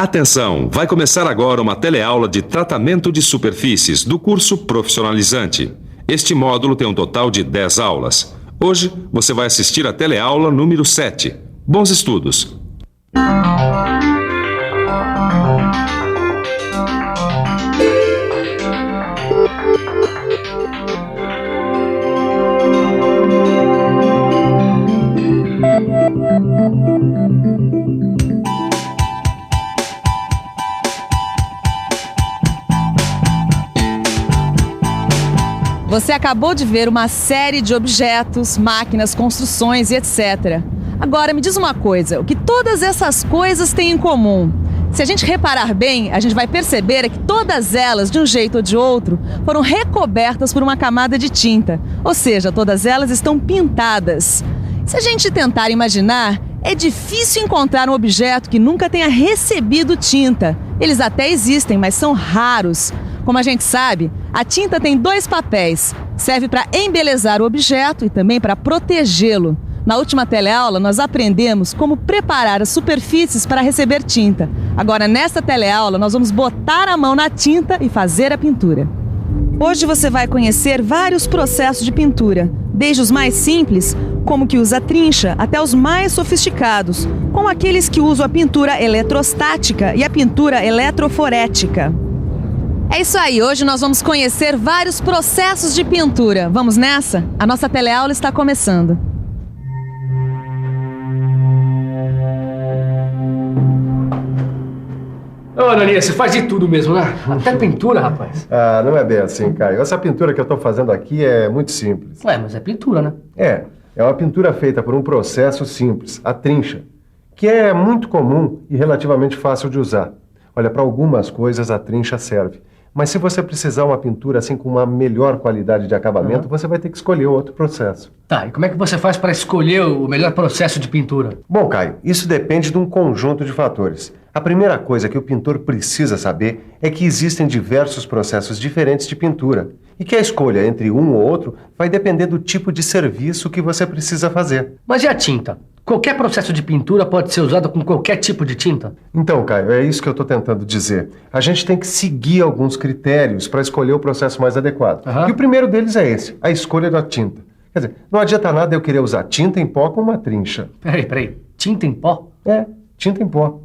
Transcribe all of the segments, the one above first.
Atenção, vai começar agora uma teleaula de tratamento de superfícies do curso Profissionalizante. Este módulo tem um total de 10 aulas. Hoje você vai assistir a teleaula número 7. Bons estudos! Você acabou de ver uma série de objetos, máquinas, construções e etc. Agora me diz uma coisa, o que todas essas coisas têm em comum? Se a gente reparar bem, a gente vai perceber que todas elas, de um jeito ou de outro, foram recobertas por uma camada de tinta. Ou seja, todas elas estão pintadas. Se a gente tentar imaginar, é difícil encontrar um objeto que nunca tenha recebido tinta. Eles até existem, mas são raros. Como a gente sabe, a tinta tem 2 papéis. Serve para embelezar o objeto e também para protegê-lo. Na última teleaula, nós aprendemos como preparar as superfícies para receber tinta. Agora, nesta teleaula, nós vamos botar a mão na tinta e fazer a pintura. Hoje você vai conhecer vários processos de pintura, desde os mais simples, como que usa trincha, até os mais sofisticados, como aqueles que usam a pintura eletrostática e a pintura eletroforética. É isso aí, hoje nós vamos conhecer vários processos de pintura. Vamos nessa? A nossa teleaula está começando. Ô, Ananias, você faz de tudo mesmo, né? Até pintura, rapaz. Ah, não é bem assim, Caio. Essa pintura que eu estou fazendo aqui é muito simples. Ué, mas é pintura, né? É uma pintura feita por um processo simples, a trincha, que é muito comum e relativamente fácil de usar. Olha, para algumas coisas a trincha serve. Mas se você precisar uma pintura assim com uma melhor qualidade de acabamento, você vai ter que escolher outro processo. Tá, e como é que você faz para escolher o melhor processo de pintura? Bom, Caio, isso depende de um conjunto de fatores. A primeira coisa que o pintor precisa saber é que existem diversos processos diferentes de pintura e que a escolha entre um ou outro vai depender do tipo de serviço que você precisa fazer. Mas e a tinta? Qualquer processo de pintura pode ser usado com qualquer tipo de tinta? Então, Caio, é isso que eu estou tentando dizer. A gente tem que seguir alguns critérios para escolher o processo mais adequado. E o primeiro deles é esse, a escolha da tinta. Quer dizer, não adianta nada eu querer usar tinta em pó com uma trincha. Peraí, tinta em pó? É, tinta em pó.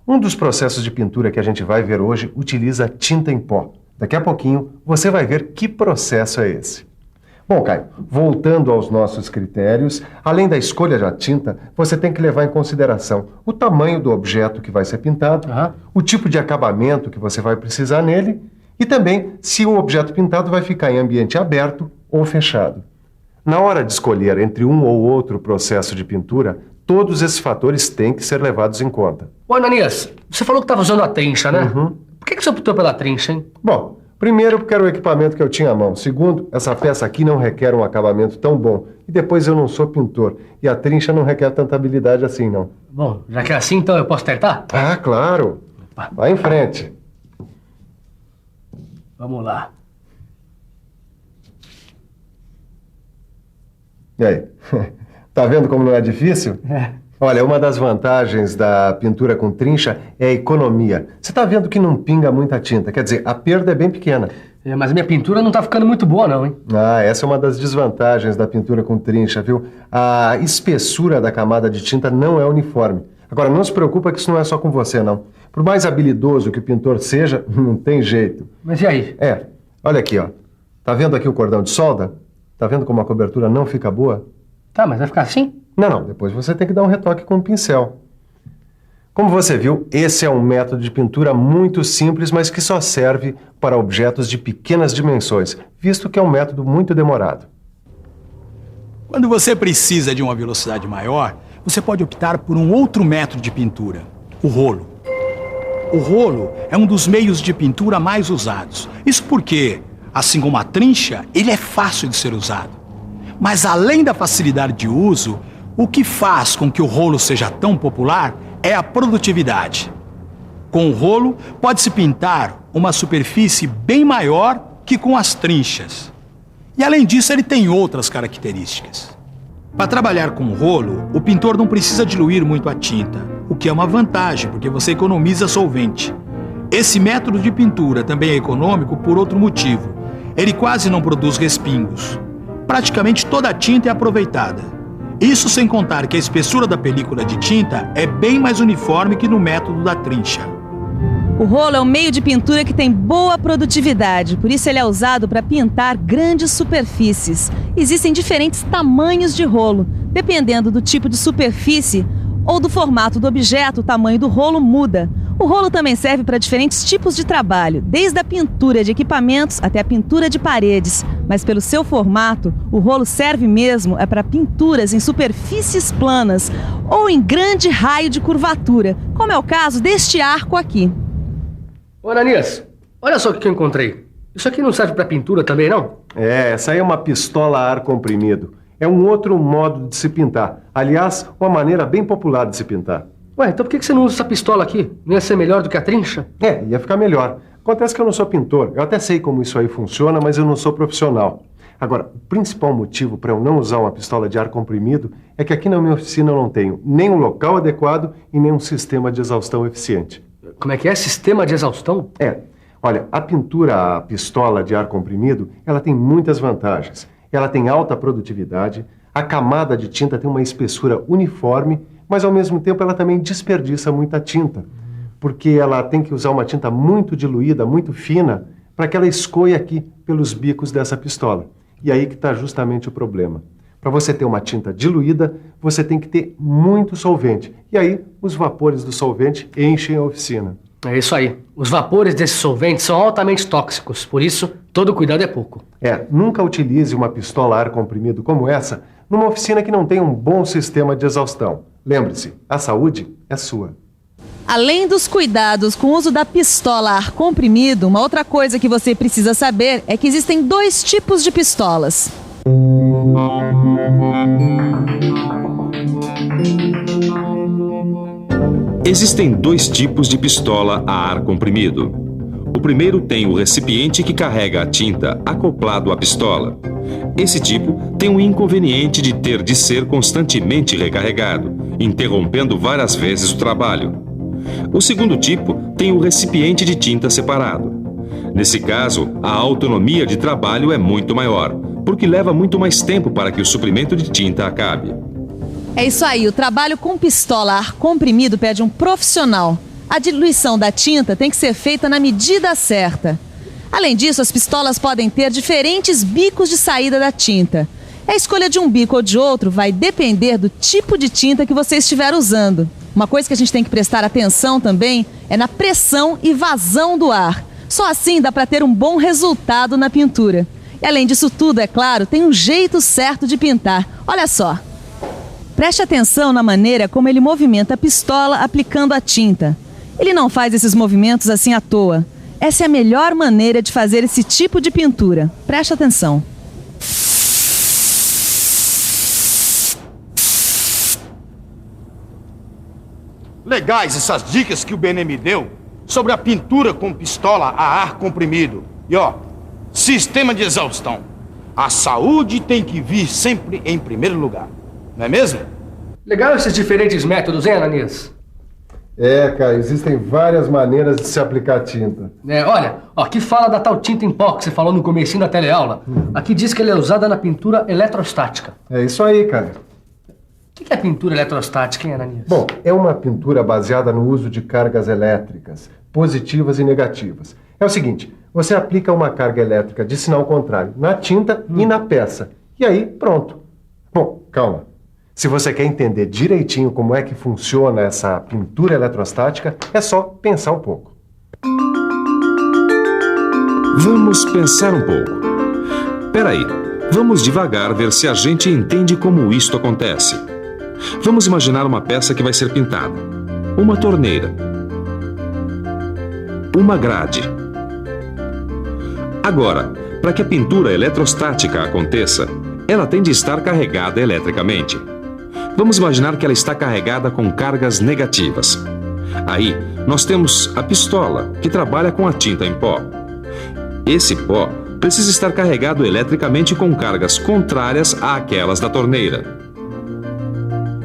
Um dos processos de pintura que a gente vai ver hoje utiliza tinta em pó. Daqui a pouquinho você vai ver que processo é esse. Bom, Caio, voltando aos nossos critérios, além da escolha da tinta, você tem que levar em consideração o tamanho do objeto que vai ser pintado, o tipo de acabamento que você vai precisar nele e também se o objeto pintado vai ficar em ambiente aberto ou fechado. Na hora de escolher entre um ou outro processo de pintura, todos esses fatores têm que ser levados em conta. Ô, Ananias, você falou que estava usando a trincha, né? Por que você optou pela trincha, hein? Bom, primeiro, porque era o equipamento que eu tinha à mão. Segundo, essa peça aqui não requer um acabamento tão bom. E depois eu não sou pintor. E a trincha não requer tanta habilidade assim, não. Bom, já que é assim, então eu posso tentar? Ah, claro. Vai em frente. Vamos lá. E aí? Tá vendo como não é difícil? Olha, uma das vantagens da pintura com trincha é a economia. Você tá vendo que não pinga muita tinta, quer dizer, a perda é bem pequena. Mas minha pintura não tá ficando muito boa, não, hein? Ah, essa é uma das desvantagens da pintura com trincha, viu? A espessura da camada de tinta não é uniforme. Agora, não se preocupa que isso não é só com você, não. Por mais habilidoso que o pintor seja, não tem jeito. Mas e aí? Olha aqui, ó. Tá vendo aqui o cordão de solda? Tá vendo como a cobertura não fica boa? Tá, mas vai ficar assim? Não, depois você tem que dar um retoque com o pincel. Como você viu, esse é um método de pintura muito simples, mas que só serve para objetos de pequenas dimensões, visto que é um método muito demorado. Quando você precisa de uma velocidade maior, você pode optar por um outro método de pintura, o rolo. O rolo é um dos meios de pintura mais usados. Isso porque, assim como a trincha, ele é fácil de ser usado. Mas além da facilidade de uso, o que faz com que o rolo seja tão popular é a produtividade. Com o rolo, pode-se pintar uma superfície bem maior que com as trinchas. E além disso, ele tem outras características. Para trabalhar com rolo, o pintor não precisa diluir muito a tinta, o que é uma vantagem, porque você economiza solvente. Esse método de pintura também é econômico por outro motivo. Ele quase não produz respingos. Praticamente toda a tinta é aproveitada. Isso sem contar que a espessura da película de tinta é bem mais uniforme que no método da trincha. O rolo é um meio de pintura que tem boa produtividade, por isso ele é usado para pintar grandes superfícies. Existem diferentes tamanhos de rolo. Dependendo do tipo de superfície ou do formato do objeto, o tamanho do rolo muda. O rolo também serve para diferentes tipos de trabalho, desde a pintura de equipamentos até a pintura de paredes. Mas pelo seu formato, o rolo serve mesmo para pinturas em superfícies planas ou em grande raio de curvatura, como é o caso deste arco aqui. Ô, Ananias, olha só o que eu encontrei. Isso aqui não serve para pintura também, não? Essa aí é uma pistola a ar comprimido. É um outro modo de se pintar. Aliás, uma maneira bem popular de se pintar. Ué, então por que você não usa essa pistola aqui? Não ia ser melhor do que a trincha? Ia ficar melhor. Acontece que eu não sou pintor. Eu até sei como isso aí funciona, mas eu não sou profissional. Agora, o principal motivo para eu não usar uma pistola de ar comprimido é que aqui na minha oficina eu não tenho nem um local adequado e nem um sistema de exaustão eficiente. Como é que é? Sistema de exaustão? Olha, a pintura a pistola de ar comprimido, ela tem muitas vantagens. Ela tem alta produtividade, a camada de tinta tem uma espessura uniforme, mas ao mesmo tempo ela também desperdiça muita tinta, porque ela tem que usar uma tinta muito diluída, muito fina, para que ela escoe aqui pelos bicos dessa pistola. E aí que está justamente o problema. Para você ter uma tinta diluída, você tem que ter muito solvente. E aí, os vapores do solvente enchem a oficina. É isso aí. Os vapores desse solvente são altamente tóxicos, por isso, todo cuidado é pouco. Nunca utilize uma pistola a ar comprimido como essa numa oficina que não tem um bom sistema de exaustão. Lembre-se, a saúde é sua. Além dos cuidados com o uso da pistola a ar comprimido, uma outra coisa que você precisa saber é que existem 2 tipos de pistolas. Existem 2 tipos de pistola a ar comprimido. O primeiro tem o recipiente que carrega a tinta acoplado à pistola. Esse tipo tem o inconveniente de ter de ser constantemente recarregado, interrompendo várias vezes o trabalho. O segundo tipo tem o recipiente de tinta separado. Nesse caso, a autonomia de trabalho é muito maior, porque leva muito mais tempo para que o suprimento de tinta acabe. É isso aí, o trabalho com pistola a ar comprimido pede um profissional. A diluição da tinta tem que ser feita na medida certa. Além disso, as pistolas podem ter diferentes bicos de saída da tinta. A escolha de um bico ou de outro vai depender do tipo de tinta que você estiver usando. Uma coisa que a gente tem que prestar atenção também é na pressão e vazão do ar. Só assim dá para ter um bom resultado na pintura. E além disso tudo, é claro, tem um jeito certo de pintar. Olha só. Preste atenção na maneira como ele movimenta a pistola aplicando a tinta. Ele não faz esses movimentos assim à toa. Essa é a melhor maneira de fazer esse tipo de pintura. Preste atenção. Legais essas dicas que o Benê me deu sobre a pintura com pistola a ar comprimido. E sistema de exaustão. A saúde tem que vir sempre em primeiro lugar. Não é mesmo? Legal esses diferentes métodos, hein, Ananias? Cara, existem várias maneiras de se aplicar tinta. Olha, aqui fala da tal tinta em pó que você falou no comecinho da teleaula. Aqui diz que ela é usada na pintura eletrostática. É isso aí, cara. O que é pintura eletrostática, hein, Ananias? Bom, é uma pintura baseada no uso de cargas elétricas, positivas e negativas. É o seguinte, você aplica uma carga elétrica de sinal contrário na tinta e na peça. E aí, pronto. Bom, calma. Se você quer entender direitinho como é que funciona essa pintura eletrostática, é só pensar um pouco. Vamos pensar um pouco. Peraí, vamos devagar ver se a gente entende como isto acontece. Vamos imaginar uma peça que vai ser pintada. Uma torneira. Uma grade. Agora, para que a pintura eletrostática aconteça, ela tem de estar carregada eletricamente. Vamos imaginar que ela está carregada com cargas negativas. Aí, nós temos a pistola, que trabalha com a tinta em pó. Esse pó precisa estar carregado eletricamente com cargas contrárias àquelas da torneira.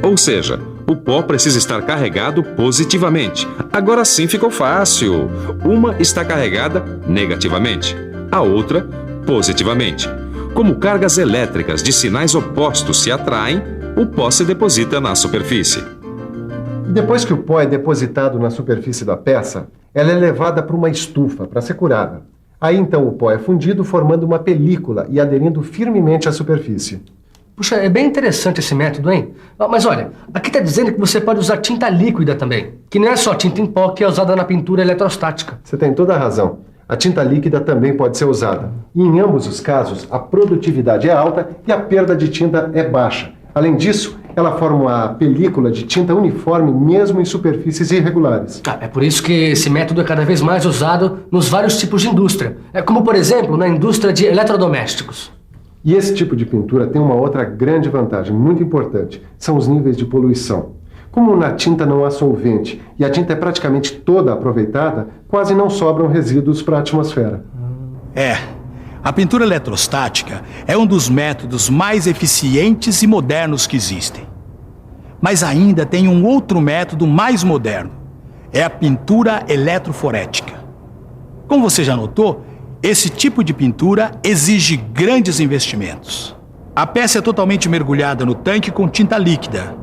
Ou seja, o pó precisa estar carregado positivamente. Agora sim ficou fácil. Uma está carregada negativamente, a outra positivamente. Como cargas elétricas de sinais opostos se atraem, o pó se deposita na superfície. Depois que o pó é depositado na superfície da peça, ela é levada para uma estufa para ser curada. Aí então o pó é fundido formando uma película e aderindo firmemente à superfície. Puxa, é bem interessante esse método, hein? Mas olha, aqui está dizendo que você pode usar tinta líquida também, que não é só tinta em pó que é usada na pintura eletrostática. Você tem toda a razão. A tinta líquida também pode ser usada. E em ambos os casos, a produtividade é alta e a perda de tinta é baixa. Além disso, ela forma uma película de tinta uniforme mesmo em superfícies irregulares. É por isso que esse método é cada vez mais usado nos vários tipos de indústria. Como, por exemplo, na indústria de eletrodomésticos. E esse tipo de pintura tem uma outra grande vantagem, muito importante. São os níveis de poluição. Como na tinta não há solvente e a tinta é praticamente toda aproveitada, quase não sobram resíduos para a atmosfera. A pintura eletrostática é um dos métodos mais eficientes e modernos que existem. Mas ainda tem um outro método mais moderno. É a pintura eletroforética. Como você já notou, esse tipo de pintura exige grandes investimentos. A peça é totalmente mergulhada no tanque com tinta líquida.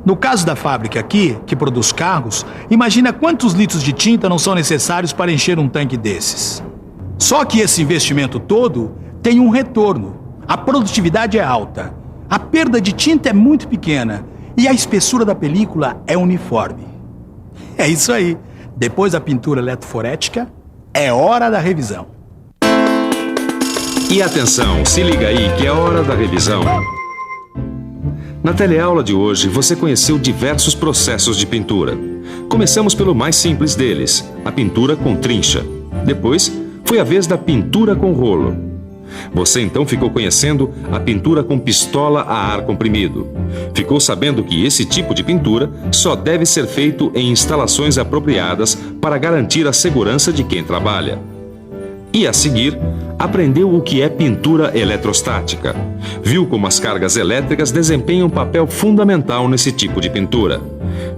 No caso da fábrica aqui, que produz carros, imagina quantos litros de tinta não são necessários para encher um tanque desses. Só que esse investimento todo tem um retorno. A produtividade é alta, a perda de tinta é muito pequena e a espessura da película é uniforme. É isso aí. Depois da pintura eletroforética, é hora da revisão. E atenção, se liga aí que é hora da revisão. Na teleaula de hoje, você conheceu diversos processos de pintura. Começamos pelo mais simples deles, a pintura com trincha. Depois, foi a vez da pintura com rolo. Você então ficou conhecendo a pintura com pistola a ar comprimido. Ficou sabendo que esse tipo de pintura só deve ser feito em instalações apropriadas para garantir a segurança de quem trabalha. E a seguir, aprendeu o que é pintura eletrostática. Viu como as cargas elétricas desempenham um papel fundamental nesse tipo de pintura.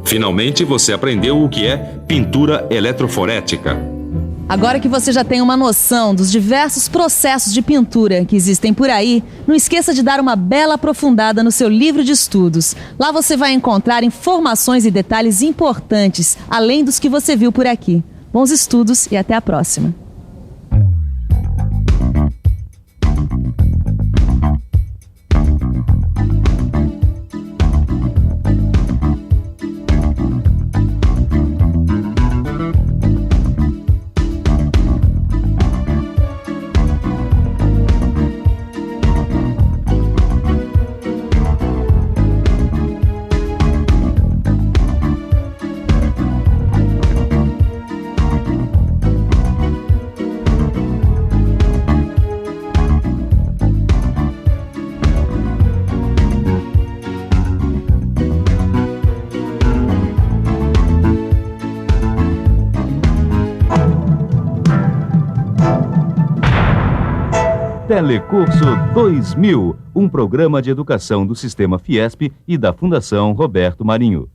Finalmente, você aprendeu o que é pintura eletroforética. Agora que você já tem uma noção dos diversos processos de pintura que existem por aí, não esqueça de dar uma bela aprofundada no seu livro de estudos. Lá você vai encontrar informações e detalhes importantes, além dos que você viu por aqui. Bons estudos e até a próxima. Telecurso 2000, um programa de educação do Sistema Fiesp e da Fundação Roberto Marinho.